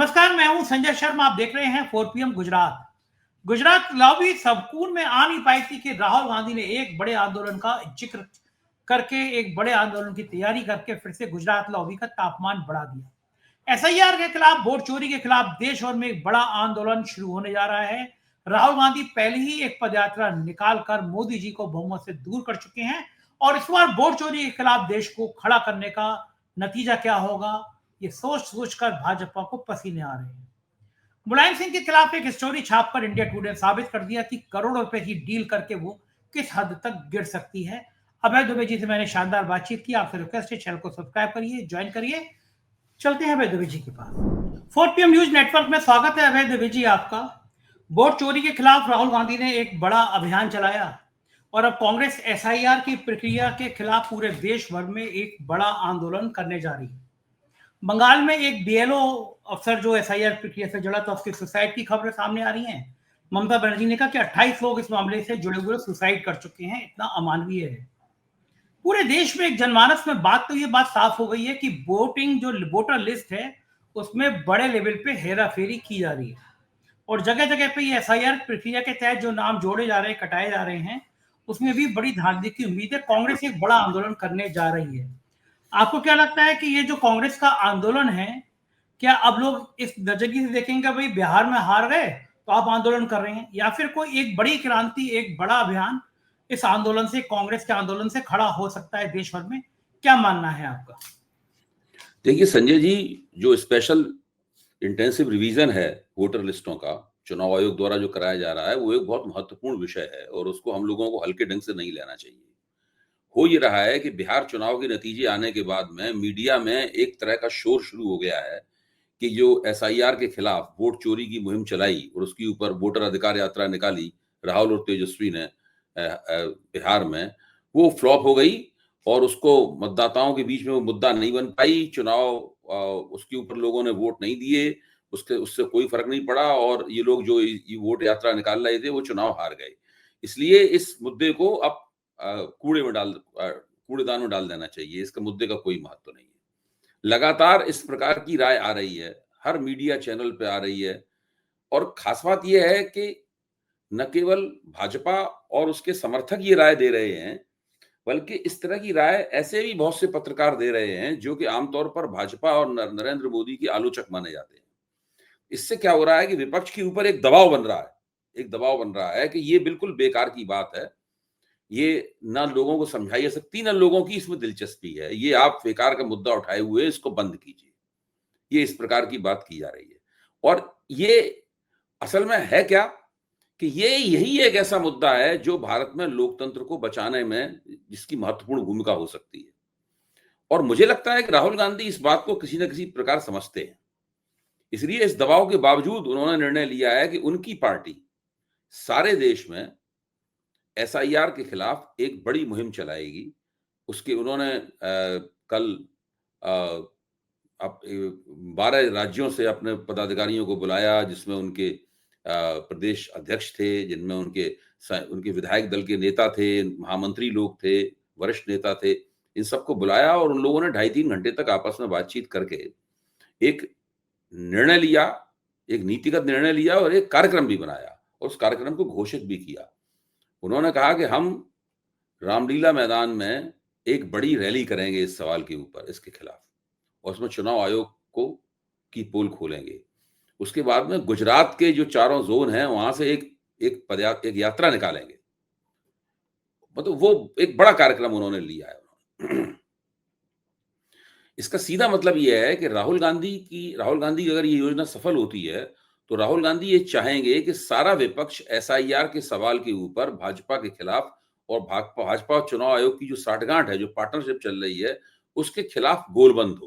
नमस्कार, मैं हूं संजय शर्मा। आप देख रहे हैं 4 PM गुजरात। गुजरात लॉबी सबकून में आ नहीं पाई थी कि राहुल गांधी ने एक बड़े आंदोलन का जिक्र करके एक बड़े आंदोलन की तैयारी करके फिर से गुजरात लॉबी का तापमान बढ़ा दिया। एसआईआर के खिलाफ, वोट चोरी के खिलाफ देश भर में एक बड़ा आंदोलन शुरू होने जा रहा है। राहुल गांधी पहले ही एक पदयात्रा निकाल कर मोदी जी को बहुमत से दूर कर चुके हैं और इस बार वोट चोरी के खिलाफ देश को खड़ा करने का नतीजा क्या होगा, ये सोच सोच कर भाजपा को पसीने आ रहे हैं। मुलायम सिंह के खिलाफ एक स्टोरी छापकर इंडिया टुडे ने साबित कर दिया कि करोड़ों रुपए की डील करके वो किस हद तक गिर सकती है। अभय दुबे जी से मैंने शानदार बातचीत की। आपसे रिक्वेस्ट है, चैनल को सब्सक्राइब करिए, ज्वाइन करिए। चलते हैं अभय दुबे जी के पास। 4PM न्यूज नेटवर्क में स्वागत है अभय दुबे जी आपका। वोट चोरी के खिलाफ राहुल गांधी ने एक बड़ा अभियान चलाया और अब कांग्रेस एसआईआर की प्रक्रिया के खिलाफ पूरे देश भर में एक बड़ा आंदोलन करने जा रही है। बंगाल में एक बीएलओ अफसर जो एसआईआर प्रक्रिया से जुड़ा था, उसकी सुसाइड की खबरें सामने आ रही हैं। ममता बनर्जी ने कहा कि 28 लोग इस मामले से जुड़े हुए सुसाइड कर चुके हैं। इतना अमानवीय है। पूरे देश में एक जनमानस में ये बात साफ हो गई है कि वोटिंग जो वोटर लिस्ट है उसमें बड़े लेवल पे हेराफेरी की जा रही है और जगह जगह पे ये एसआईआर प्रक्रिया के तहत जो नाम जोड़े जा रहे हैं, कटाए जा रहे हैं, उसमें भी बड़ी धांधली की उम्मीद है। कांग्रेस एक बड़ा आंदोलन करने जा रही है। आपको क्या लगता है कि ये जो कांग्रेस का आंदोलन है, क्या अब लोग इस नजरिए से देखेंगे भाई बिहार में हार गए तो आप आंदोलन कर रहे हैं, या फिर कोई एक बड़ी क्रांति, एक बड़ा अभियान इस आंदोलन से, कांग्रेस के आंदोलन से खड़ा हो सकता है देश भर में? क्या मानना है आपका? देखिए संजय जी, जो स्पेशल इंटेंसिव रिवीजन है वोटर लिस्टों का चुनाव आयोग द्वारा जो कराया जा रहा है, वो एक बहुत महत्वपूर्ण विषय है और उसको हम लोगों को हल्के ढंग से नहीं लेना चाहिए। हो ये रहा है कि बिहार चुनाव के नतीजे आने के बाद में मीडिया में एक तरह का शोर शुरू हो गया है कि जो एसआईआर के खिलाफ वोट चोरी की मुहिम चलाई और उसके ऊपर वोटर अधिकार यात्रा निकाली राहुल और तेजस्वी ने बिहार में, वो फ्लॉप हो गई और उसको मतदाताओं के बीच में वो मुद्दा नहीं बन पाई। चुनाव उसके ऊपर लोगों ने वोट नहीं दिए, उससे कोई फर्क नहीं पड़ा और ये लोग जो ये वोट यात्रा निकाल रहे थे वो चुनाव हार गए। इसलिए इस मुद्दे को अब कूड़ेदान में डाल देना चाहिए। इसका मुद्दे का कोई महत्व नहीं है। लगातार इस प्रकार की राय आ रही है, हर मीडिया चैनल पे आ रही है और खास बात यह है कि न केवल भाजपा और उसके समर्थक ये राय दे रहे हैं, बल्कि इस तरह की राय ऐसे भी बहुत से पत्रकार दे रहे हैं जो कि आमतौर पर भाजपा और नरेंद्र मोदी के आलोचक माने जाते हैं। इससे क्या हो रहा है कि विपक्ष के ऊपर एक दबाव बन रहा है कि ये बिल्कुल बेकार की बात है, ये ना लोगों को समझाई जा सकती, ना लोगों की इसमें दिलचस्पी है, ये आप बेकार का मुद्दा उठाए हुए इसको बंद कीजिए। ये इस प्रकार की बात की जा रही है और ये असल में है क्या कि यही एक ऐसा मुद्दा है जो भारत में लोकतंत्र को बचाने में जिसकी महत्वपूर्ण भूमिका हो सकती है। और मुझे लगता है कि राहुल गांधी इस बात को किसी न किसी प्रकार समझते हैं। इसलिए इस दबाव के बावजूद उन्होंने निर्णय लिया है कि उनकी पार्टी सारे देश में एसआईआर के खिलाफ एक बड़ी मुहिम चलाएगी। उसके उन्होंने कल 12 राज्यों से अपने पदाधिकारियों को बुलाया, जिसमें उनके प्रदेश अध्यक्ष थे, जिनमें उनके विधायक दल के नेता थे, महामंत्री लोग थे, वरिष्ठ नेता थे। इन सबको बुलाया और उन लोगों ने 2.5-3 घंटे तक आपस में बातचीत करके एक निर्णय लिया, एक नीतिगत निर्णय लिया और एक कार्यक्रम भी बनाया और उस कार्यक्रम को घोषित भी किया। उन्होंने कहा कि हम रामलीला मैदान में एक बड़ी रैली करेंगे इस सवाल के ऊपर, इसके खिलाफ, और उसमें चुनाव आयोग की पोल खोलेंगे। उसके बाद में गुजरात के जो चारों जोन हैं वहां से एक यात्रा निकालेंगे। मतलब वो एक बड़ा कार्यक्रम उन्होंने लिया है। इसका सीधा मतलब यह है कि राहुल गांधी की अगर ये योजना सफल होती है तो राहुल गांधी ये चाहेंगे कि सारा विपक्ष एसआईआर के सवाल के ऊपर भाजपा के खिलाफ और भाजपा और चुनाव आयोग की जो साठगांठ है, जो पार्टनरशिप चल रही है, उसके खिलाफ गोलबंद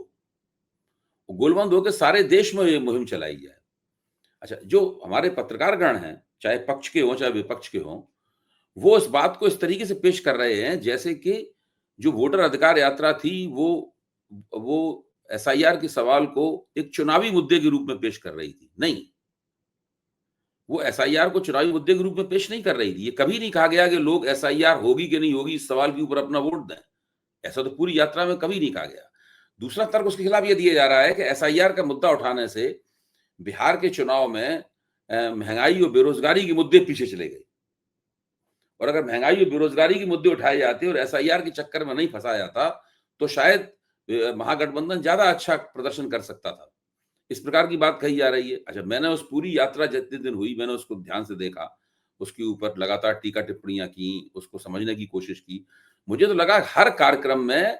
होकर सारे देश में ये मुहिम चलाई जाए। अच्छा, जो हमारे पत्रकारगण हैं, चाहे पक्ष के हों चाहे विपक्ष के हों, वो इस बात को इस तरीके से पेश कर रहे हैं जैसे कि जो वोटर अधिकार यात्रा थी वो एसआईआर के सवाल को एक चुनावी मुद्दे के रूप में पेश कर रही थी। नहीं, वो एसआईआर को चुनावी मुद्दे के रूप में पेश नहीं कर रही थी। ये कभी नहीं कहा गया कि लोग एसआईआर होगी कि नहीं होगी इस सवाल के ऊपर अपना वोट दें। ऐसा तो पूरी यात्रा में कभी नहीं कहा गया। दूसरा तर्क उसके खिलाफ ये दिया जा रहा है कि एसआईआर का मुद्दा उठाने से बिहार के चुनाव में महंगाई और बेरोजगारी के मुद्दे पीछे चले गए। और अगर महंगाई और बेरोजगारी के मुद्दे उठाए जाते और एसआईआर के चक्कर में नहीं फंसा जाता, तो शायद महागठबंधन ज्यादा अच्छा प्रदर्शन कर सकता था। इस प्रकार की बात कही जा रही है। अच्छा, मैंने उस पूरी यात्रा जितने दिन हुई, मैंने उसको ध्यान से देखा, उसके ऊपर लगातार टीका टिप्पणियां की, उसको समझने की कोशिश की। मुझे तो लगा हर कार्यक्रम में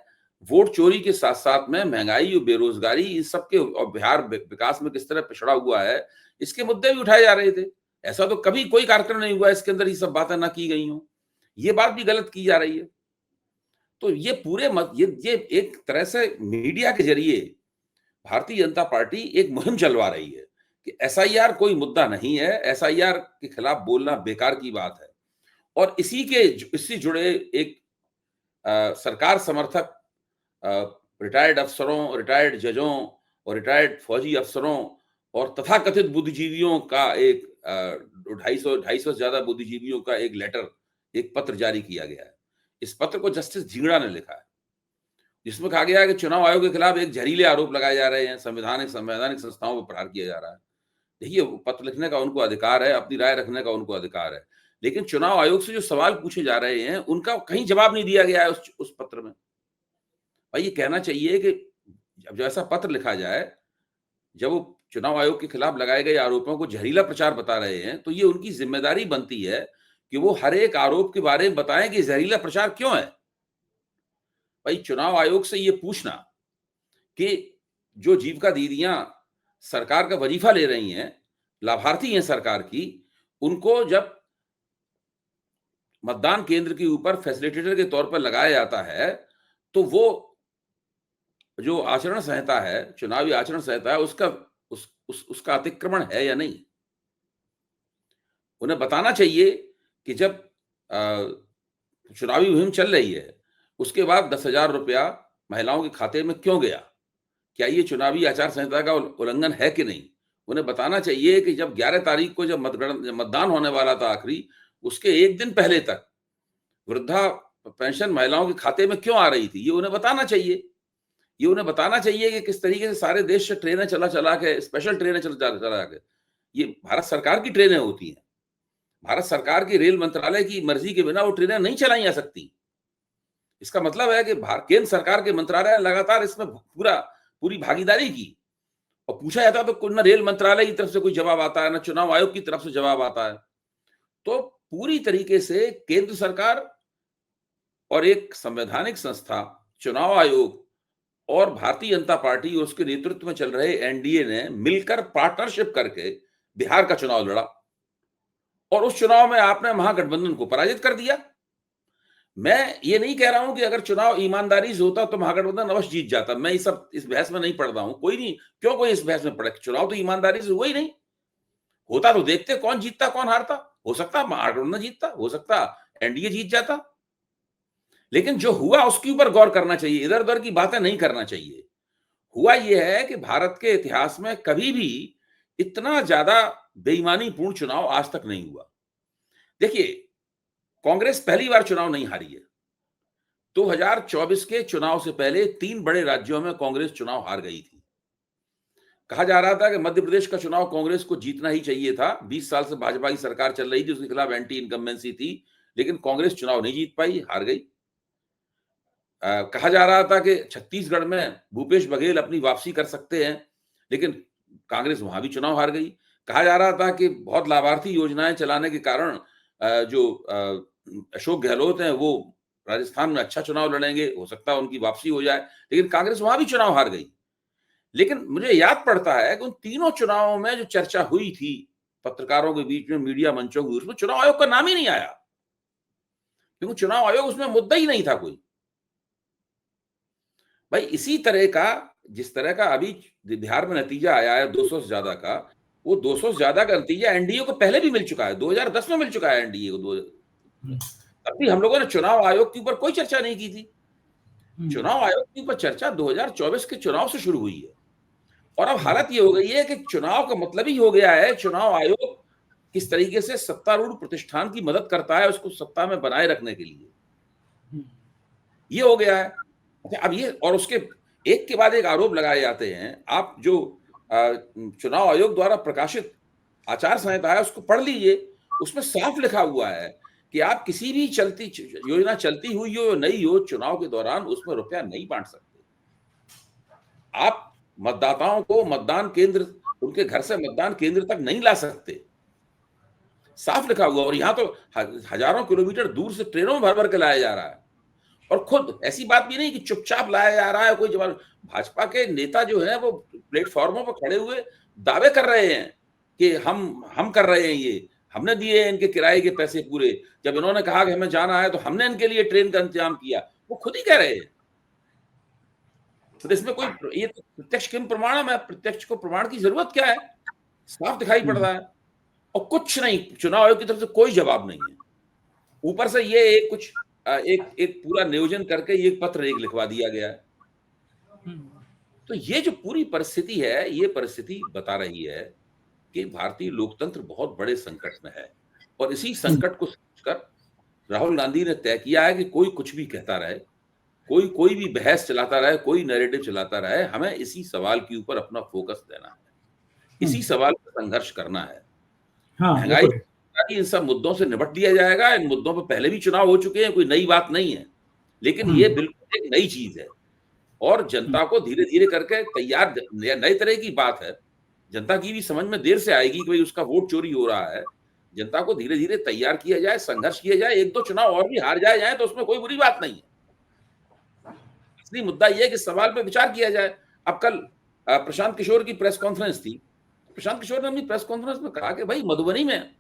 वोट चोरी के साथ साथ में महंगाई और बेरोजगारी, इस सबके और बिहार विकास में किस तरह पिछड़ा हुआ है, इसके मुद्दे भी उठाए जा रहे थे। ऐसा तो कभी कोई कार्यक्रम नहीं हुआ इसके अंदर ये सब बातें ना की गई हों। ये बात भी गलत की जा रही है। तो ये पूरे ये एक तरह से मीडिया के जरिए भारतीय जनता पार्टी एक मुहिम चलवा रही है कि एसआईआर कोई मुद्दा नहीं है, एसआईआर के खिलाफ बोलना बेकार की बात है। और इससे जुड़े एक सरकार समर्थक रिटायर्ड अफसरों, रिटायर्ड जजों और रिटायर्ड फौजी अफसरों और तथाकथित बुद्धिजीवियों का एक 250 से ज्यादा बुद्धिजीवियों का एक लेटर, एक पत्र जारी किया गया है। इस पत्र को जस्टिस झींगड़ा ने लिखा है, जिसमें कहा गया है कि चुनाव आयोग के खिलाफ एक जहरीले आरोप लगाए जा रहे हैं, संवैधानिक संस्थाओं पर प्रहार किया जा रहा है। देखिए, पत्र लिखने का उनको अधिकार है, अपनी राय रखने का उनको अधिकार है, लेकिन चुनाव आयोग से जो सवाल पूछे जा रहे हैं उनका कहीं जवाब नहीं दिया गया है उस पत्र में। भाई, ये कहना चाहिए कि जब ऐसा पत्र लिखा जाए, जब वो चुनाव आयोग के खिलाफ लगाए गए आरोपों को जहरीला प्रचार बता रहे हैं, तो ये उनकी जिम्मेदारी बनती है कि वो हर एक आरोप के बारे में बताएं कि जहरीला प्रचार क्यों है। भाई, चुनाव आयोग से ये पूछना कि जो जीविका दीदियां सरकार का वजीफा ले रही हैं, लाभार्थी हैं सरकार की, उनको जब मतदान केंद्र के ऊपर फैसिलिटेटर के तौर पर लगाया जाता है, तो वो जो आचरण संहिता है, चुनावी आचरण संहिता है, उसका अतिक्रमण है या नहीं। उन्हें बताना चाहिए कि जब चुनावी मुहिम चल रही है, उसके बाद 10,000 रुपया महिलाओं के खाते में क्यों गया? क्या ये चुनावी आचार संहिता का उल्लंघन है कि नहीं? उन्हें बताना चाहिए कि जब 11 तारीख को जब मतदान होने वाला था आखिरी, उसके एक दिन पहले तक वृद्धा पेंशन महिलाओं के खाते में क्यों आ रही थी, ये उन्हें बताना चाहिए। ये उन्हें बताना चाहिए कि किस तरीके से सारे देश से ट्रेनें चला के, स्पेशल ट्रेनें चला के, ये भारत सरकार की ट्रेनें होती हैं। भारत सरकार की रेल मंत्रालय की मर्जी के बिना वो ट्रेनें नहीं चलाई जा सकती। इसका मतलब है कि केंद्र सरकार के मंत्रालय लगातार इसमें पूरी भागीदारी की, और पूछा जाता तो न रेल मंत्रालय की तरफ से कोई जवाब आता है, न चुनाव आयोग की तरफ से जवाब आता है। तो पूरी तरीके से केंद्र सरकार और एक संवैधानिक संस्था चुनाव आयोग और भारतीय जनता पार्टी और उसके नेतृत्व में चल रहे एनडीए ने मिलकर पार्टनरशिप करके बिहार का चुनाव लड़ा, और उस चुनाव में आपने महागठबंधन को पराजित कर दिया। मैं ये नहीं कह रहा हूं कि अगर चुनाव ईमानदारी से होता तो महागठबंधन अवश्य जीत जाता। मैं इस बहस में नहीं पड़ रहा हूं, कोई नहीं, क्यों कोई इस बहस में पड़े? चुनाव तो ईमानदारी से हुआ ही नहीं। होता तो देखते कौन जीतता कौन हारता। हो सकता महागठबंधन जीतता, हो सकता एनडीए जीत जाता, लेकिन जो हुआ उसके ऊपर गौर करना चाहिए, इधर उधर की बातें नहीं करना चाहिए। हुआ यह है कि भारत के इतिहास में कभी भी इतना ज्यादा बेईमानीपूर्ण चुनाव आज तक नहीं हुआ। देखिए, कांग्रेस पहली बार चुनाव नहीं हारी है। 2024 के चुनाव से पहले 3 बड़े राज्यों में कांग्रेस चुनाव हार गई थी। कहा जा रहा था कि मध्य प्रदेश का चुनाव कांग्रेस को जीतना ही चाहिए था। 20 साल से भाजपा की सरकार चल रही थी, उसके खिलाफ एंटी इनकम्बेंसी थी, लेकिन कांग्रेस चुनाव नहीं जीत पाई, हार गई। कहा जा रहा था कि छत्तीसगढ़ में भूपेश बघेल अपनी वापसी कर सकते हैं, लेकिन कांग्रेस वहां भी चुनाव हार गई। कहा जा रहा था कि बहुत लाभार्थी योजनाएं चलाने के कारण जो अशोक गहलोत हैं वो राजस्थान में अच्छा चुनाव लड़ेंगे, हो सकता है उनकी वापसी हो जाए, लेकिन कांग्रेस वहां भी चुनाव हार गई। लेकिन मुझे याद पड़ता है कि उन तीनों चुनावों में जो चर्चा हुई थी पत्रकारों के बीच में, मीडिया मंचों के, उसमें चुनाव आयोग का नाम ही नहीं आया, क्योंकि चुनाव आयोग उसमें मुद्दा ही नहीं था कोई। भाई, इसी तरह का जिस तरह का अभी बिहार में नतीजा आया है 200 से ज्यादा का, वो 200 से ज्यादा का नतीजा एनडीए को पहले भी मिल चुका है, 2010 में मिल चुका है एनडीए को। तब भी हम लोगों ने चुनाव आयोग के ऊपर कोई चर्चा नहीं की थी। चुनाव आयोग के ऊपर चर्चा 2024 के चुनाव से शुरू हुई है, और अब हालत ये हो गई है कि चुनाव का मतलब ही हो गया है चुनाव आयोग किस तरीके से सत्तारूढ़ प्रतिष्ठान की मदद करता है उसको सत्ता में बनाए रखने के लिए, ये हो गया है। अब ये, और उसके एक के बाद एक आरोप लगाए जाते हैं। आप जो चुनाव आयोग द्वारा प्रकाशित आचार संहिता है, उसको पढ़ लीजिए। उसमें साफ लिखा हुआ है कि आप किसी भी चलती योजना चलती हुई हो नई हो, चुनाव के दौरान उसमें रुपया नहीं बांट सकते। आप मतदाताओं को मतदान केंद्र, उनके घर से मतदान केंद्र तक नहीं ला सकते, साफ लिखा हुआ। और यहाँ तो हजारों किलोमीटर दूर से ट्रेनों में भर भर के लाया जा रहा है, और खुद ऐसी बात भी नहीं कि चुपचाप लाया जा रहा है कोई जवाब। भाजपा के नेता जो है वो प्लेटफॉर्मों पर खड़े हुए दावे कर रहे हैं कि हम कर रहे हैं, ये हमने दिए हैं इनके किराए के पैसे पूरे। जब इन्होंने कहा कि हमें जाना है तो हमने इनके लिए ट्रेन का इंतजाम किया, वो खुद ही कह रहे हैं। तो इसमें कोई, ये तो प्रत्यक्ष किम प्रमाणम है, प्रत्यक्ष को प्रमाण की जरूरत क्या है, साफ दिखाई पड़ रहा है। और कुछ नहीं, चुनाव आयोग की तरफ से कोई जवाब नहीं है। ऊपर से ये एक पूरा नियोजन करके ये पत्र एक लिखवा दिया गया है। तो ये जो पूरी परिस्थिति है, ये परिस्थिति बता रही है कि भारतीय लोकतंत्र बहुत बड़े संकट में है। और इसी संकट को समझकर राहुल गांधी ने तय किया है कि कोई कुछ भी कहता रहे, कोई भी बहस चलाता रहे, कोई नैरेटिव चलाता रहे, हमें इसी सवाल के ऊपर अपना फोकस देना है, इसी सवाल पर संघर्ष करना है। महंगाई, इन सब मुद्दों से निपट दिया जाएगा। इन मुद्दों पर पहले भी चुनाव हो चुके हैं, कोई नई बात नहीं है, लेकिन ये बिल्कुल एक नई चीज है। और जनता को धीरे धीरे करके तैयार, नई तरह की बात है, जनता की भी समझ में देर से आएगी कि भाई उसका वोट चोरी हो रहा है। जनता को धीरे धीरे तैयार किया जाए, संघर्ष किया जाए, एक दो चुनाव और भी हार जाए तो उसमें कोई बुरी बात नहीं है। असली मुद्दा यह है कि सवाल पे विचार किया जाए। अब कल प्रशांत किशोर की प्रेस कॉन्फ्रेंस थी। प्रशांत किशोर ने अपनी प्रेस कॉन्फ्रेंस में कहा कि भाई मधुबनी में,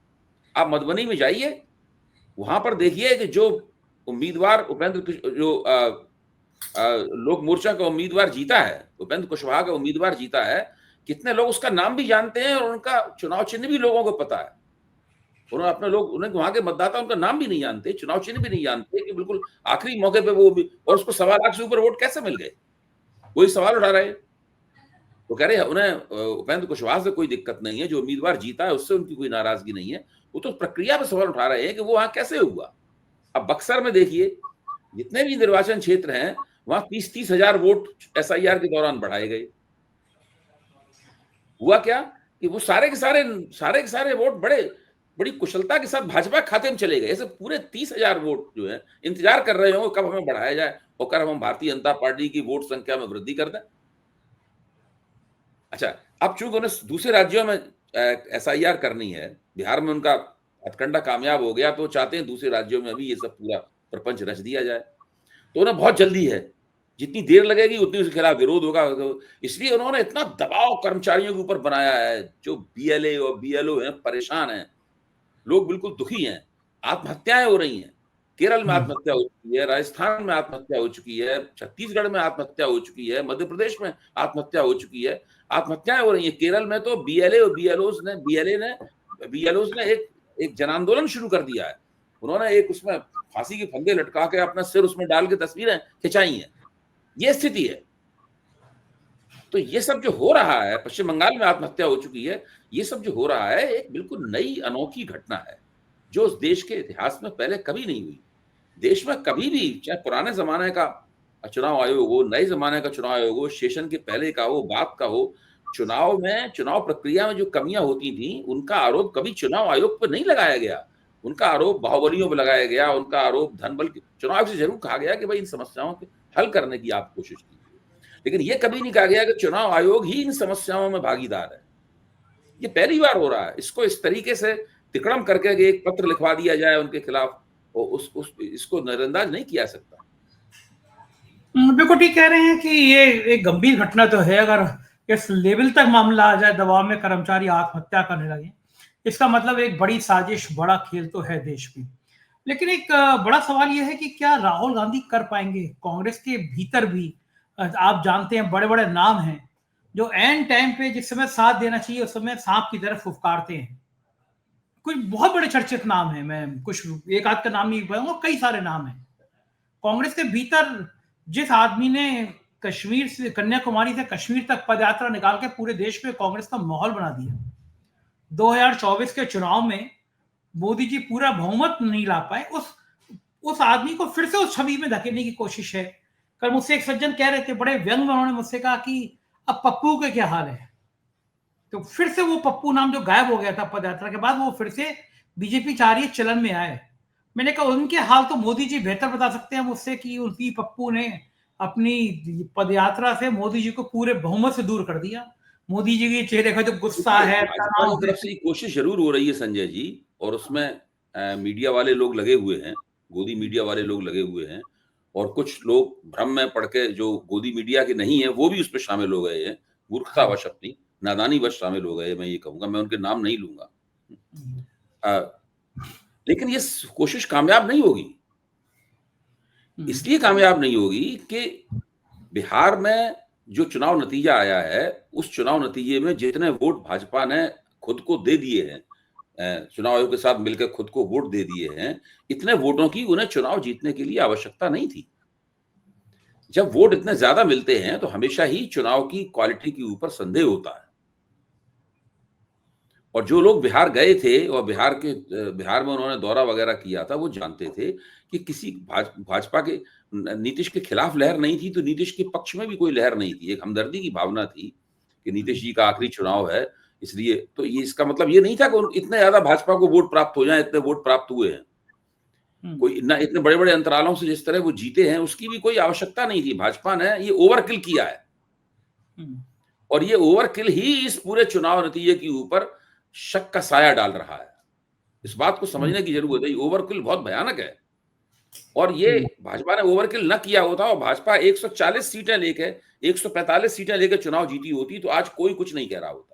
आप मधुबनी में जाइए, वहां पर देखिए कि जो उम्मीदवार लोक मोर्चा का उम्मीदवार जीता है, उपेंद्र कुशवाहा का उम्मीदवार जीता है, कितने लोग उसका नाम भी जानते हैं और उनका चुनाव चिन्ह भी लोगों को पता है। उन्हें वहां के मतदाता उनका नाम भी नहीं जानते, चुनाव चिन्ह भी नहीं जानते, कि बिल्कुल आखिरी मौके पे वो भी, और उसको 1.25 लाख से ऊपर वोट कैसे मिल गए, वही सवाल उठा रहे हैं। वो कह रहे हैं उन्हें उपेंद्र कुशवाहा से कोई दिक्कत नहीं है, जो उम्मीदवार जीता है उससे उनकी कोई नाराजगी नहीं है, वो तो प्रक्रिया पे सवाल उठा रहे हैं कि वो वहां कैसे हुआ। अब बक्सर में देखिए, जितने भी निर्वाचन क्षेत्र हैं वहां 30-30 हजार वोट SIR के दौरान बढ़ाए गए। हुआ क्या कि वो सारे के सारे वोट बड़ी कुशलता के साथ भाजपा खाते में चले गए। ऐसे पूरे 30,000 वोट जो है इंतजार कर रहे हो कब हमें बढ़ाया जाए और कब हम भारतीय जनता पार्टी की वोट संख्या में वृद्धि कर दें। अच्छा, अब चूंकि उन्हें दूसरे राज्यों में SIR करनी है, बिहार में उनका हथकंडा कामयाब हो गया, तो चाहते हैं दूसरे राज्यों में भी ये सब पूरा प्रपंच रच दिया जाए। तो उन्हें बहुत जल्दी है, जितनी देर लगेगी उतनी उसके खिलाफ विरोध होगा। तो इसलिए उन्होंने इतना दबाव कर्मचारियों के ऊपर बनाया है। जो BLA और BLO हैं परेशान हैं, लोग बिल्कुल दुखी हैं, आत्महत्याएं हो रही हैं। केरल में आत्महत्या हो चुकी है, राजस्थान में आत्महत्या हो चुकी है, छत्तीसगढ़ में आत्महत्या हो चुकी है, मध्य प्रदेश में आत्महत्या हो चुकी है, आत्महत्याएं हो रही है। केरल में तो BLA और BLOs ने एक जन आंदोलन शुरू कर दिया है। उन्होंने एक उसमें फांसी के फंदे लटका के अपना सिर उसमें डाल के तस्वीरें खिंचाई हैं। ये स्थिति है। तो ये सब जो हो रहा है, पश्चिम बंगाल में आत्महत्या हो चुकी है, ये सब जो हो रहा है एक बिल्कुल नई अनोखी घटना है, जो उस देश के इतिहास में पहले कभी नहीं हुई। देश में कभी भी, चाहे पुराने जमाने का चुनाव आयोग हो, नए जमाने का चुनाव आयोग हो, सेशन के पहले का हो, बाद का हो, चुनाव प्रक्रिया में जो कमियां होती थी, उनका आरोप कभी चुनाव आयोग पर नहीं लगाया गया। उनका आरोप बाहुबलियों पर लगाया गया, उनका आरोप धनबल के। चुनाव आयोग से जरूर कहा गया कि भाई इन समस्याओं के हल करने की आप कोशिश कीजिए, लेकिन यह कभी नहीं कहा गया कि चुनाव आयोग ही इन समस्याओं में भागीदार है। ये पहली बार हो रहा है। इसको इस तरीके से तिकड़म करके एक पत्र लिखवा दिया जाए उनके खिलाफ, और इसको नजरअंदाज नहीं किया सकता। बिल्कुल ठीक कह रहे हैं कि ये एक गंभीर घटना तो है। अगर इस लेवल तक मामला आ जाए, दबाव में कर्मचारी आत्महत्या करने लगे, इसका मतलब एक बड़ी साजिश, बड़ा खेल तो है देश में। लेकिन एक बड़ा सवाल यह है कि क्या राहुल गांधी कर पाएंगे? कांग्रेस के भीतर भी आप जानते हैं बड़े बड़े नाम हैं जो एंड टाइम पे जिस समय साथ देना चाहिए उस समय सांप की तरफ फुफकारते हैं। कुछ बहुत बड़े चर्चित नाम हैं, मैं कुछ एक आध का नाम नहीं बताऊंगा, कई सारे नाम हैं कांग्रेस के भीतर। जिस आदमी ने कश्मीर से, कन्याकुमारी से कश्मीर तक पदयात्रा निकाल के पूरे देश में कांग्रेस का माहौल बना दिया, 2024 के चुनाव में मोदी जी पूरा बहुमत नहीं ला पाए, उस आदमी को फिर से उस छवि में धकेलने की कोशिश है। कल मुझसे एक सज्जन कह रहे थे, बड़े व्यंग में उन्होंने मुझसे कहा कि अब पप्पू के क्या हाल है। तो फिर से वो पप्पू नाम जो गायब हो गया था पदयात्रा के बाद, वो फिर से बीजेपी चाह रही है चलन में आए। मैंने कहा उनके हाल तो मोदी जी बेहतर बता सकते हैं मुझसे कि उनकी पप्पू ने अपनी पदयात्रा से मोदी जी को पूरे बहुमत से दूर कर दिया। मोदी जी के चेहरे का जो गुस्सा देखिए, है, भाजपा की तनाव है। तरफ से ये कोशिश ज़रूर हो रही है संजय जी, और उसमें मीडिया वाले लोग लगे हुए हैं, गोदी मीडिया वाले लोग लगे हुए हैं, और कुछ लोग भ्रम में पड़ के जो गोदी मीडिया के नहीं है, वो भी उसमें शामिल हो गए हैं, हाँ। मूर्खतावश अपनी, नादानीवश शामिल हो गए, मैं ये कहूँगा, मैं उनके नाम नहीं लूँगा। अ, लेकिन ये कोशिश कामयाब नहीं होगी। इसलिए कामयाब नहीं होगी कि बिहार में जो चुनाव नतीजा आया है, उस चुनाव नतीजे में जितने वोट भाजपा ने खुद को दे दिए हैं, चुनाव आयोग के साथ मिलकर खुद को वोट दे दिए हैं, इतने वोटों की उन्हें चुनाव जीतने के लिए आवश्यकता नहीं थी। जब वोट इतने ज्यादा मिलते हैं तो हमेशा ही चुनाव की क्वालिटी के ऊपर संदेह होता है। और जो लोग बिहार गए थे और बिहार में उन्होंने दौरा वगैरह किया था, वो जानते थे कि किसी भाजपा के नीतीश के खिलाफ लहर नहीं थी, तो नीतीश के पक्ष में भी कोई लहर नहीं थी। एक हमदर्दी की भावना थी कि नीतीश जी का आखिरी चुनाव है, इसलिए तो ये इसका मतलब ये नहीं था कि इतने ज्यादा भाजपा को वोट प्राप्त हो जाए, इतने वोट प्राप्त हुए हैं। कोई इतने बड़े बड़े अंतरालों से जिस तरह वो जीते हैं, उसकी भी कोई आवश्यकता नहीं थी। भाजपा ने ये ओवरकिल किया है, और ये ओवरकिल ही इस पूरे चुनाव नतीजे के ऊपर शक का साया डाल रहा है। इस बात को समझने की जरूरत है। ये ओवरकिल बहुत भयानक है, और ये भाजपा ने ओवरकिल न किया होता और भाजपा 140 सीटें लेके 145 सीटें लेकर चुनाव जीती होती तो आज कोई कुछ नहीं कह रहा होता।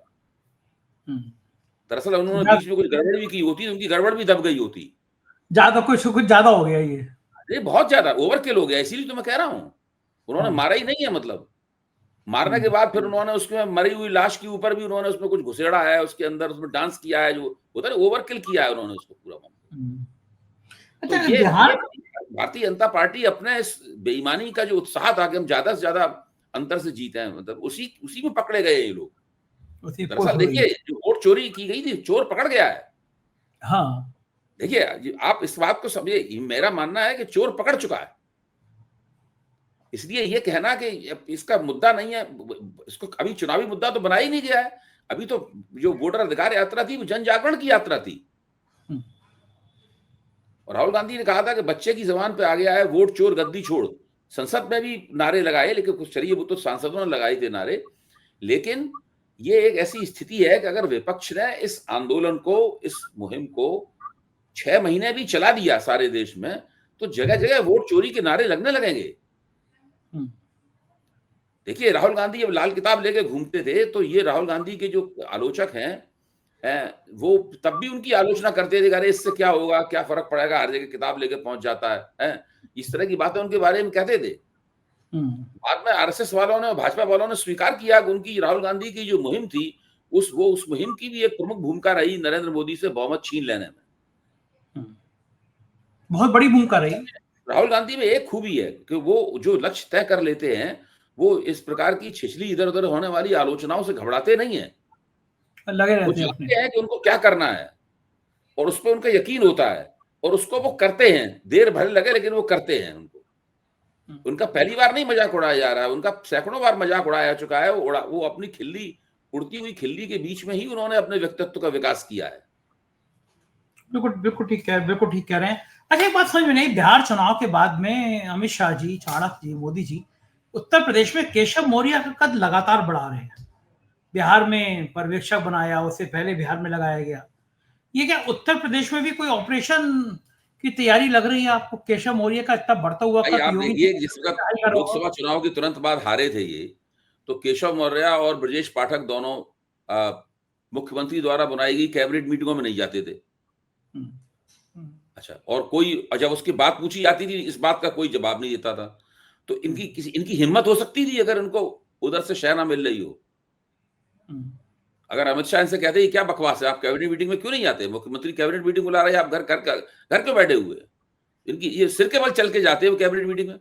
दरअसल उन्होंने बीच में कुछ गड़बड़ भी की होती तो उनकी गड़बड़ भी दब गई होती। कुछ ज्यादा हो गया ये। अरे बहुत ज्यादा ओवरकिल हो गया, इसीलिए तो मैं कह रहा हूं। उन्होंने मारा ही नहीं है, मतलब मारने के बाद फिर उन्होंने उसके मरी हुई लाश के ऊपर भी उन्होंने उसमें कुछ घुसेड़ा है, उसके अंदर उसमें डांस किया है, जो होता है ओवरकिल किया है उन्होंने उसको पूरा। तो अच्छा, ये बिहार भारतीय जनता पार्टी अपने इस बेईमानी का जो उत्साह था कि हम ज्यादा से ज्यादा अंतर से जीते हैं, मतलब उसी में पकड़े गए ये लोग। दरअसल देखिए, जो वोट चोरी की गई थी, चोर पकड़ गया है। हाँ, देखिए आप इस बात को समझिए, मेरा मानना है कि चोर पकड़ चुका है। इसलिए ये कहना कि इसका मुद्दा नहीं है, इसको अभी चुनावी मुद्दा तो बनाया ही नहीं गया है। अभी तो जो वोटर अधिकार यात्रा थी वो जन जागरण की यात्रा थी, और राहुल गांधी ने कहा था कि बच्चे की जबान पे आ गया है वोट चोर गद्दी छोड़। संसद में भी नारे लगाए, लेकिन कुछ चलिए वो तो सांसदों ने लगाए थे नारे। लेकिन ये एक ऐसी स्थिति है कि अगर विपक्ष ने इस आंदोलन को, इस मुहिम को 6 महीने भी चला दिया सारे देश में, तो जगह जगह वोट चोरी के नारे लगने लगेंगे। देखिए, राहुल गांधी जब लाल किताब लेके घूमते थे तो ये राहुल गांधी के जो आलोचक हैं, वो तब भी उनकी आलोचना करते थे, अरे इससे क्या होगा, क्या फर्क पड़ेगा, हर जगह किताब लेके पहुंच जाता है, इस तरह की बातें उनके बारे में कहते थे। बाद में आरएसएस वालों ने, भाजपा वालों ने स्वीकार किया कि उनकी राहुल गांधी की जो मुहिम थी, उस मुहिम की भी एक प्रमुख भूमिका रही नरेंद्र मोदी से बहुमत छीन लेने में। बहुत बड़ी भूमिका रही। राहुल गांधी में एक खूबी है कि वो जो लक्ष्य तय कर लेते हैं, वो इस प्रकार की छिछली इधर उधर होने वाली आलोचनाओं से घबराते नहीं है। लगे वो रहते जानते हैं कि उनको क्या करना है, और उस पर उनका यकीन होता है, और उसको वो करते हैं। देर भले लगे लेकिन वो करते हैं। उनका पहली बार नहीं मजाक उड़ाया जा रहा है, उनका सैकड़ों बार मजाक उड़ाया चुका है। वो अपनी उड़ती हुई खिल्ली के बीच में ही उन्होंने अपने व्यक्तित्व का विकास किया है। बिल्कुल बिल्कुल ठीक कह रहे हैं। अच्छा, एक बात समझ में नहीं, बिहार चुनाव के बाद में अमित शाह जी, चाणक्य जी, मोदी जी उत्तर प्रदेश में केशव मौर्य का कद लगातार बढ़ा रहे हैं। बिहार में पर्यवेक्षक बनाया, उससे पहले बिहार में लगाया गया। ये क्या उत्तर प्रदेश में भी कोई ऑपरेशन की तैयारी लग रही है आपको? केशव मौर्य का इतना बढ़ता हुआ भाई कद आप योगी देखिए, जिस वक्त लोकसभा चुनाव के तुरंत बाद हारे थे ये, तो केशव मौर्य और ब्रजेश पाठक दोनों मुख्यमंत्री द्वारा बनाई गई कैबिनेट मीटिंगों में नहीं जाते थे। अच्छा, और कोई जब उसकी बात पूछी जाती थी, इस बात का कोई जवाब नहीं देता था। तो इनकी हिम्मत हो सकती थी अगर इनको उधर से शह ना मिल रही हो। अगर अमित शाह इनसे कहते हैं क्या बकवास है, आप कैबिनेट मीटिंग में क्यों नहीं आते, मुख्यमंत्री कैबिनेट मीटिंग बुला रहे हैं, आप घर क्यों बैठे हुए? इनकी ये सिर के बल चल के जाते हैं वो कैबिनेट मीटिंग में,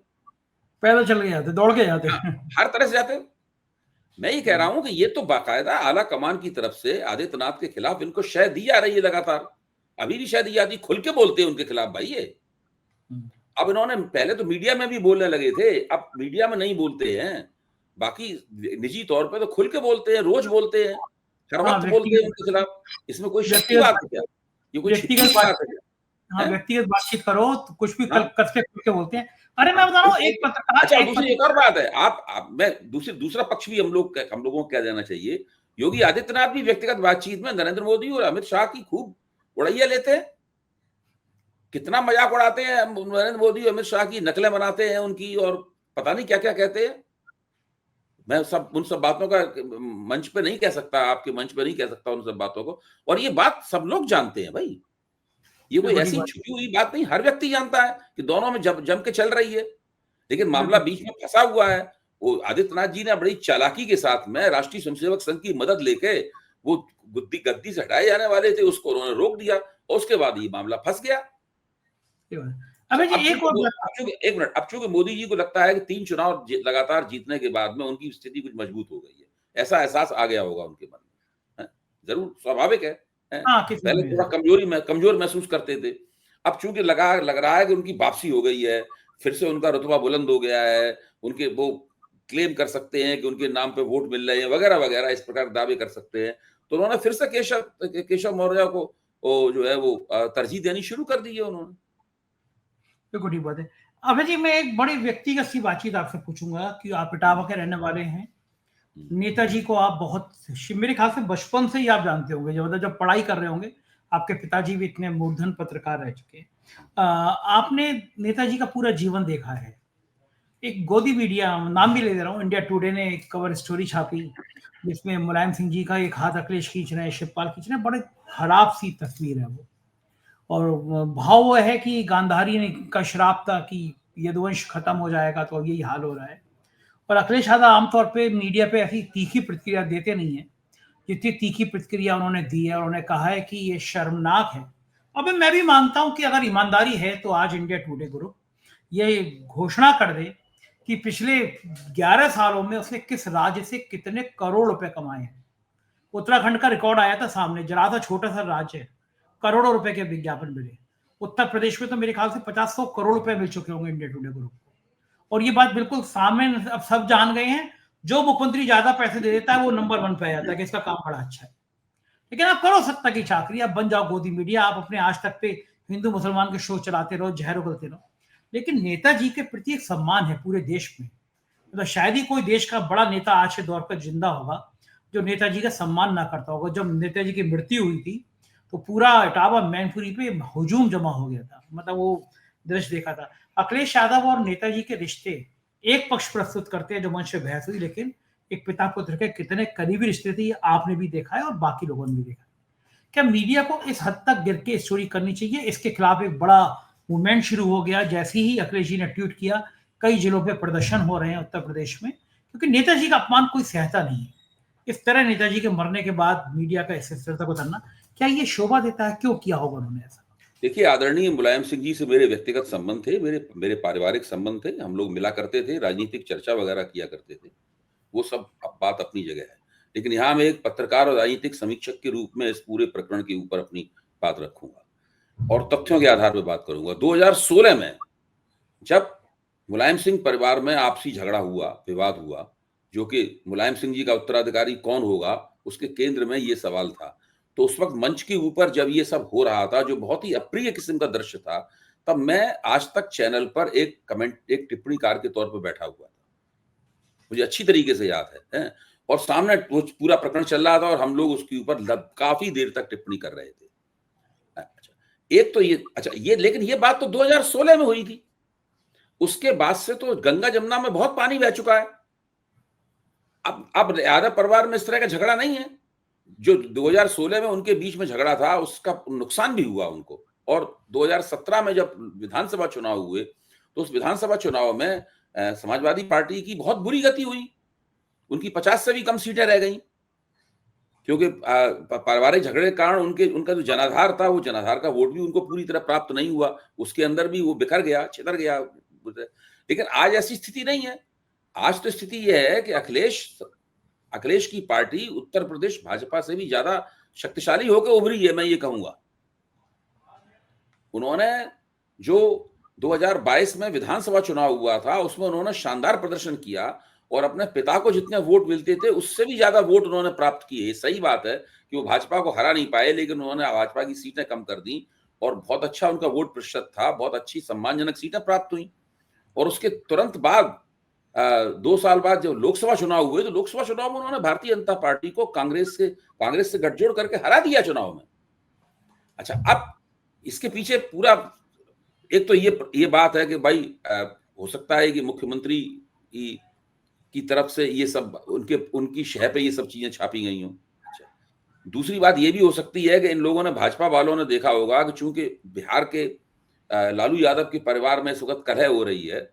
पैदल चल के जाते, दौड़ के जाते। हर तरह से जाते हैं। मैं ये कह रहा हूं कि ये तो बाकायदा आला कमान की तरफ से आदित्यनाथ के खिलाफ इनको शह दी जा रही है लगातार। अभी भी शह दी जाती, खुल के बोलते हैं उनके खिलाफ भाई ये। अब इन्होंने पहले तो मीडिया में भी बोलने लगे थे, अब मीडिया में नहीं बोलते हैं, बाकी निजी तौर पे तो खुल के बोलते हैं, रोज बोलते हैं। हर हाँ, वक्त बोलते हैं उनके खिलाफ। इसमें कोई शक की व्यक्तिगत बात है क्या? ये कोई छिपी व्यक्तिगत हुई बात बात है क्या? हाँ, हैं? व्यक्तिगत बातचीत करो तो कुछ भी हाँ, कसके खुल के बोलते हैं। अरे हाँ, मैं बता रहा हूँ बिल्कुल। अच्छा, दूसरी एक और बात है, आप मैं दूसरा पक्ष भी हम लोगों को कह देना चाहिए। योगी आदित्यनाथ भी व्यक्तिगत बातचीत में नरेंद्र मोदी और अमित शाह की खूब उड़ैया लेते हैं। कितना मजाक उड़ाते हैं नरेंद्र मोदी अमित शाह की, नकलें बनाते हैं उनकी और पता नहीं क्या-क्या कहते हैं। मैं उन सब बातों का मंच पे नहीं कह सकता, आपके मंच पे नहीं कह सकता उन सब बातों को। और ये बात सब लोग जानते हैं भाई। ये कोई बिल्कुल ठीक ऐसी बात छुपी हुई बात नहीं, हर व्यक्ति जानता है कि दोनों में जम के चल रही है। लेकिन मामला बिल्कुल बीच में फंसा हुआ है। वो आदित्यनाथ जी ने बड़ी चालाकी के साथ में राष्ट्रीय स्वयंसेवक संघ की मदद लेके वो गद्दी से हटाए जाने वाले थे, उसको उन्होंने रोक दिया और उसके बाद ये मामला फंस गया। सही बात है। अबे जी एक और बात एक मिनट, अब चूंकि मोदी जी को लगता है कि 3 चुनाव लगातार जीतने के बाद में उनकी स्थिति कुछ मजबूत हो गई है, ऐसा एहसास आ गया होगा उनके मन में, हैं? जरूर स्वाभाविक है, हैं? हाँ, किसी पहले में थोड़ा कमजोर महसूस करते थे। अब चूंकि लग रहा है कि उनकी वापसी हो गई है, फिर से उनका रुतबा बुलंद हो गया है, उनके वो क्लेम कर सकते हैं कि उनके नाम पे वोट मिल रहे हैं वगैरह वगैरह, इस प्रकार के दावे कर सकते हैं। तो उन्होंने फिर से केशव मौर्य को वो जो है वो तरजीह देनी शुरू कर दी है उन्होंने। बिल्कुल ठीक बात है। अबे जी मैं एक बड़ी व्यक्तिगत सी बातचीत आपसे पूछूंगा कि आप इटावा के रहने वाले हैं। नेताजी को आप बहुत मेरे ख्याल से बचपन से ही आप जानते होंगे, जब पढ़ाई कर रहे होंगे, आपके पिताजी भी इतने मूर्धन पत्रकार रह चुके हैं। आपने नेताजी का पूरा जीवन देखा है। एक गोदी मीडिया, नाम भी ले दे रहा हूँ, इंडिया टुडे ने एक कवर स्टोरी छापी जिसमें मुलायम सिंह जी का एक हाथ अखिलेश खींच रहे हैं, शिवपाल खींच रहे हैं, बड़े खराब सी तस्वीर है वो। और भाव वो है कि गांधारी ने का श्राप था कि यदुवंश खत्म हो जाएगा, तो अब यही हाल हो रहा है। और अखिलेश यादव आमतौर पे मीडिया पे ऐसी तीखी प्रतिक्रिया देते नहीं है जितनी तीखी प्रतिक्रिया उन्होंने दी है। उन्होंने कहा है कि ये शर्मनाक है। अबे मैं भी मानता हूं कि अगर ईमानदारी है तो आज इंडिया टुडे ग्रुप ये घोषणा कर दे कि पिछले 11 सालों में उसने किस राज्य से कितने करोड़ रुपए कमाए हैं। उत्तराखंड का रिकॉर्ड आया था सामने, जरा सा छोटा सा राज्य है, करोड़ों रुपए के विज्ञापन मिले। उत्तर प्रदेश में तो मेरे ख्याल से 50-100 करोड़ रुपए मिल चुके होंगे इंडिया टुडे ग्रुप को। और ये बात बिल्कुल सामने अब सब जान गए हैं। जो मुख्यमंत्री ज्यादा पैसे दे देता है वो नंबर 1 पे आ जाता है कि इसका काम बड़ा अच्छा है। लेकिन आप करो सत्ता की चाकरी, आप बन जाओ गोदी मीडिया, आप अपने आज तक पे हिंदू मुसलमान के शो चलाते रहो, जहर उगलते रहो। लेकिन नेताजी के प्रति एक सम्मान है पूरे देश में। मतलब शायद ही कोई देश का बड़ा नेता आज के दौर पर जिंदा होगा जो नेताजी का सम्मान ना करता होगा। जब नेताजी की मृत्यु हुई थी तो पूरा इटावा मैनपुरी पे हुजूम जमा हो गया था, मतलब वो दृश्य देखा था। अखिलेश यादव और नेताजी के रिश्ते एक पक्ष प्रस्तुत करते हैं जो मंच पे बहस हुई, लेकिन एक पिता पुत्र के कितने करीबी रिश्ते थे ये आपने भी देखा है और बाकी लोगों ने भी देखा है। क्या मीडिया को इस हद तक गिर के स्टोरी करनी चाहिए? इसके खिलाफ एक बड़ा मूवमेंट शुरू हो गया जैसे ही अखिलेश जी ने ट्वीट किया। कई जिलों पे प्रदर्शन हो रहे हैं उत्तर प्रदेश में, क्योंकि नेताजी का अपमान कोई सहता नहीं है। इस तरह नेताजी के मरने के बाद मीडिया का इस स्तर तक उतरना, क्या ये शोभा देता है? क्यों किया होगा उन्होंने ऐसा? देखिए, आदरणीय मुलायम सिंह जी से मेरे व्यक्तिगत संबंध थे, मेरे मेरे पारिवारिक संबंध थे, हम लोग मिला करते थे, राजनीतिक चर्चा वगैरह किया करते थे। वो सब बात अपनी जगह है। लेकिन यहाँ मैं एक पत्रकार और राजनीतिक समीक्षक के रूप में इस पूरे प्रकरण के ऊपर अपनी बात रखूंगा और तथ्यों के आधार पर बात करूंगा। 2016 में जब मुलायम सिंह परिवार में आपसी झगड़ा हुआ, विवाद हुआ, जो कि मुलायम सिंह जी का उत्तराधिकारी कौन होगा, उसके केंद्र में ये सवाल था। तो उस वक्त मंच के ऊपर जब ये सब हो रहा था, जो बहुत ही अप्रिय किस्म का दृश्य था, तब मैं आज तक चैनल पर एक टिप्पणीकार के तौर पर बैठा हुआ था। मुझे अच्छी तरीके से याद है? और सामने वो पूरा प्रकरण चल रहा था और हम लोग उसके ऊपर काफी देर तक टिप्पणी कर रहे थे। अच्छा, एक तो ये अच्छा ये लेकिन ये बात तो 2016 में हुई थी। उसके बाद से तो गंगा जमुना में बहुत पानी बह चुका है। अब यादव परिवार में इस तरह का झगड़ा नहीं है। जो 2016 में उनके बीच में झगड़ा था, उसका नुकसान भी हुआ उनको। और 2017 में जब विधानसभा चुनाव हुए, तो उस विधानसभा चुनाव में समाजवादी पार्टी की बहुत बुरी गति हुई। उनकी 50 से भी कम सीटें रह गई, क्योंकि पारिवारिक झगड़े के कारण उनका जो जनाधार था, वो जनाधार का वोट भी उनको पूरी तरह प्राप्त नहीं हुआ। उसके अंदर भी वो बिखर गया, छितर गया। लेकिन आज ऐसी स्थिति नहीं है। आज तो स्थिति यह है कि अखिलेश की पार्टी उत्तर प्रदेश भाजपा से भी ज्यादा शक्तिशाली होकर उभरी है, मैं ये कहूंगा। उन्होंने जो 2022 में विधानसभा चुनाव हुआ था, उसमें उन्होंने शानदार प्रदर्शन किया और अपने पिता को जितने वोट मिलते थे उससे भी ज्यादा वोट उन्होंने प्राप्त किए। सही बात है कि वो भाजपा को हरा नहीं पाए, लेकिन उन्होंने भाजपा की सीटें कम कर दी और बहुत अच्छा उनका वोट प्रतिशत था, बहुत अच्छी सम्मानजनक सीटें प्राप्त हुई। और उसके तुरंत बाद 2 साल बाद जब लोकसभा चुनाव हुए तो लोकसभा चुनाव में उन्होंने भारतीय जनता पार्टी को कांग्रेस से गठजोड़ करके हरा दिया चुनाव में। अच्छा, अब इसके पीछे पूरा एक तो ये बात है कि भाई हो सकता है कि मुख्यमंत्री की तरफ से ये सब उनकी शह पे ये सब चीजें छापी गई हों। अच्छा, दूसरी बात ये भी हो सकती है कि इन लोगों ने, भाजपा वालों ने देखा होगा कि चूंकि बिहार के लालू यादव के परिवार में इस वक्त कलह हो रही है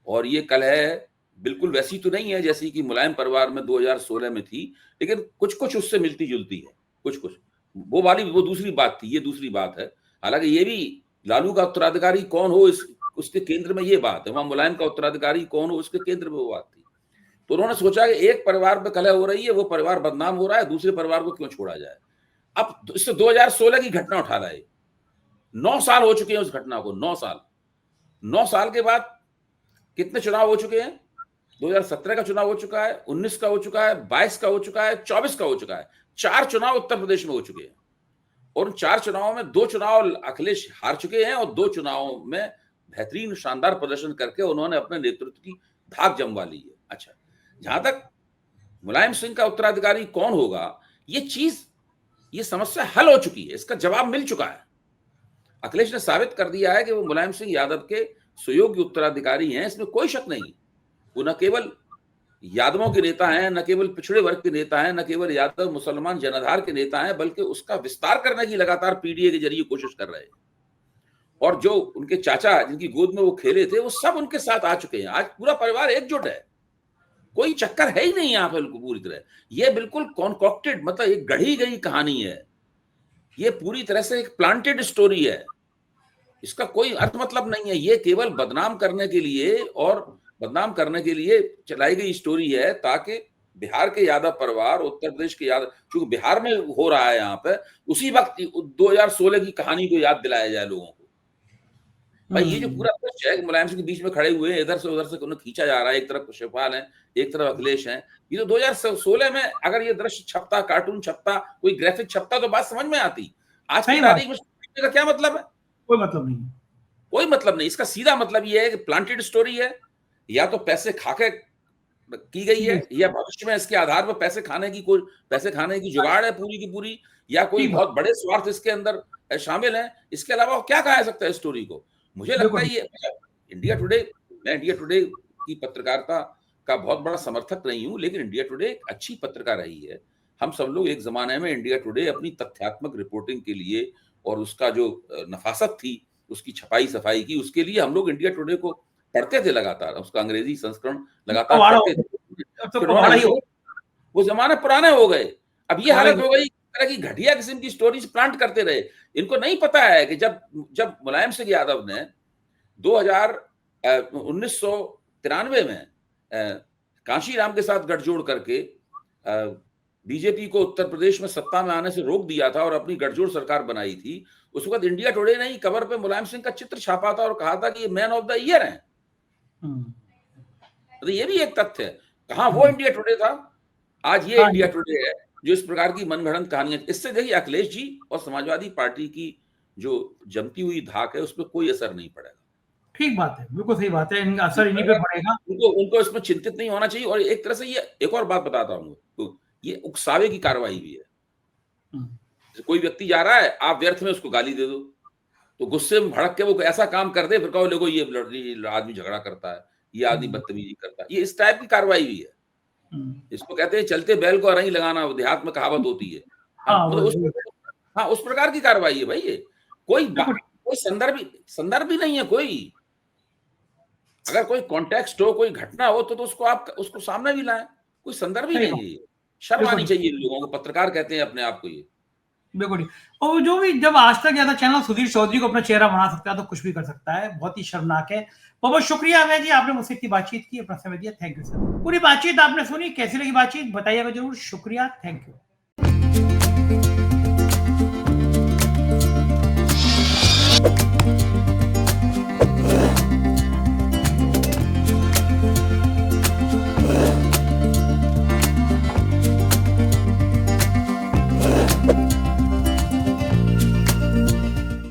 और ये कलह बिल्कुल वैसी तो नहीं है जैसी कि मुलायम परिवार में 2016 में थी, लेकिन कुछ कुछ उससे मिलती जुलती है, कुछ कुछ वो दूसरी बात थी, ये दूसरी बात है। हालांकि ये भी लालू का उत्तराधिकारी कौन हो उसके केंद्र में ये बात है, वहां मुलायम का उत्तराधिकारी कौन हो उसके केंद्र में वो बात थी। तो उन्होंने सोचा कि एक परिवार में कलह हो रही है, वो परिवार बदनाम हो रहा है, दूसरे परिवार को क्यों छोड़ा जाए। अब इससे 2016 की घटना उठा रहा है, 9 साल हो चुके हैं उस घटना को, 9 साल के बाद कितने चुनाव हो चुके हैं? 2017 का चुनाव हो चुका है, 19 का हो चुका है, 22 का हो चुका है, 24 का हो चुका है। 4 चुनाव उत्तर प्रदेश में हो चुके हैं और उन 4 चुनावों में 2 चुनाव अखिलेश हार चुके हैं और 2 चुनावों में बेहतरीन शानदार प्रदर्शन करके उन्होंने अपने नेतृत्व की धाक जमवा ली है। अच्छा, जहां तक मुलायम सिंह का उत्तराधिकारी कौन होगा, ये समस्या हल हो चुकी है, इसका जवाब मिल चुका है। अखिलेश ने साबित कर दिया है कि वो मुलायम सिंह यादव के सुयोग्य उत्तराधिकारी हैं, इसमें कोई शक नहीं। वो न केवल यादवों के नेता हैं, न केवल पिछड़े वर्ग के नेता हैं, न केवल यादव मुसलमान जनाधार के नेता हैं, बल्कि उसका विस्तार करने की लगातार पीडीए के जरिए कोशिश कर रहे हैं। और जो उनके चाचा जिनकी गोद में वो खेले थे, वो सब उनके साथ आ चुके हैं। आज पूरा परिवार एकजुट है, कोई चक्कर है ही नहीं यहाँ पे पूरी तरह। ये बिल्कुल कॉन्कॉक्टेड, मतलब एक गढ़ी गई कहानी है, ये पूरी तरह से एक प्लांटेड स्टोरी है। इसका कोई अर्थ मतलब नहीं है, ये केवल बदनाम करने के लिए चलाई गई स्टोरी है, ताकि बिहार के यादव परिवार, उत्तर प्रदेश के यादव, क्योंकि बिहार में हो रहा है यहाँ पे, उसी वक्त 2016 की कहानी को याद दिलाया जाए लोगों को। भाई ये जो पूरा दृश्य है, मुलायम सिंह के बीच में खड़े हुए हैं, इधर से उधर से उन्हें खींचा जा रहा है, एक तरफ शिवपाल है, एक तरफ अखिलेश है। ये तो 2016 में अगर ये दृश्य छपता, कार्टून छपता, कोई ग्राफिक छपता तो बात समझ में आती। आज की तारीख में का क्या मतलब है? कोई मतलब नहीं। इसका सीधा मतलब ये है कि प्लांटेड स्टोरी है, या तो पैसे खाके की गई है, या भविष्य में इसके आधार पर पैसे खाने की जुगाड़ है पूरी की पूरी, या कोई बहुत बड़े स्वार्थ इसके अंदर शामिल है। इसके अलावा क्या कहा जा सकता है स्टोरी को? मुझे लगता है ये मैं इंडिया टुडे की पत्रकारिता का बहुत बड़ा समर्थक नहीं हूं, लेकिन इंडिया टुडे एक अच्छी पत्रिका रही है। हम सब लोग एक जमाने में इंडिया टुडे अपनी तथ्यात्मक रिपोर्टिंग के लिए और उसका जो नफासत थी, उसकी छपाई सफाई की, उसके लिए हम लोग इंडिया टुडे को पढ़ते थे लगातार, उसका अंग्रेजी संस्करण लगातार पढ़ते थे। वो जमाने पुराने हो गए, अब ये हालत हो गई, तरह की घटिया किस्म की स्टोरीज प्लांट करते रहे। इनको नहीं पता है कि जब मुलायम सिंह यादव ने 1993 में कांशीराम के साथ गठजोड़ करके बीजेपी को उत्तर प्रदेश में सत्ता में आने से रोक दिया था और अपनी गठजोड़ सरकार बनाई थी, उस वक्त इंडिया टुडे ने ही कवर पे मुलायम सिंह का चित्र छापा था और कहा था कि ये मैन ऑफ द ईयर हैं। तो ये भी एक तथ्य है। कहां वो इंडिया टुडे था, आज ये इंडिया टुडे है जो इस प्रकार की मनगढ़ंत कहानियां। इससे देखिए अखिलेश जी और समाजवादी पार्टी की जो जमती हुई धाक है, उस पर कोई असर नहीं पड़ेगा। ठीक बात है, बिल्कुल सही बात है, इनका असर इन्हीं पे पड़ेगा। उनको इसमें चिंतित नहीं होना चाहिए। और एक तरह से ये एक और बात बताता हूँ, तो ये उकसावे की कार्रवाई भी है। कोई व्यक्ति जा रहा है, आप व्यर्थ में उसको गाली दे दो, तो गुस्से में भड़क के वो ऐसा काम कर दे, फिर कहो देखो ये आदमी झगड़ा करता है, ये आदमी बदतमीजी करता है। ये इस टाइप की कार्रवाई भी है। इसको कहते हैं चलते बैल को अरही लगाना, देहात में कहावत होती है। उस प्रकार की कार्रवाई है भाई। ये कोई संदर्भ ही नहीं है। कोई अगर कोई कॉन्टेक्स्ट हो, कोई घटना हो, तो उसको सामने भी लाएं। कोई संदर्भ ही नहीं है। शर्म आनी चाहिए लोगों को। पत्रकार कहते हैं अपने आप को ये। बिल्कुल। और जो भी जब आज तक ज्यादा चैनल सुधीर चौधरी को अपना चेहरा बना सकता है तो कुछ भी कर सकता है। बहुत ही शर्मनाक है। बहुत शुक्रिया अभय जी, आपने मुझसे इतनी बातचीत की, अपना समय दिया। Thank you sir. पूरी बातचीत आपने सुनी, कैसी लगी बातचीत बताइएगा जरूर। शुक्रिया, थैंक यू। है।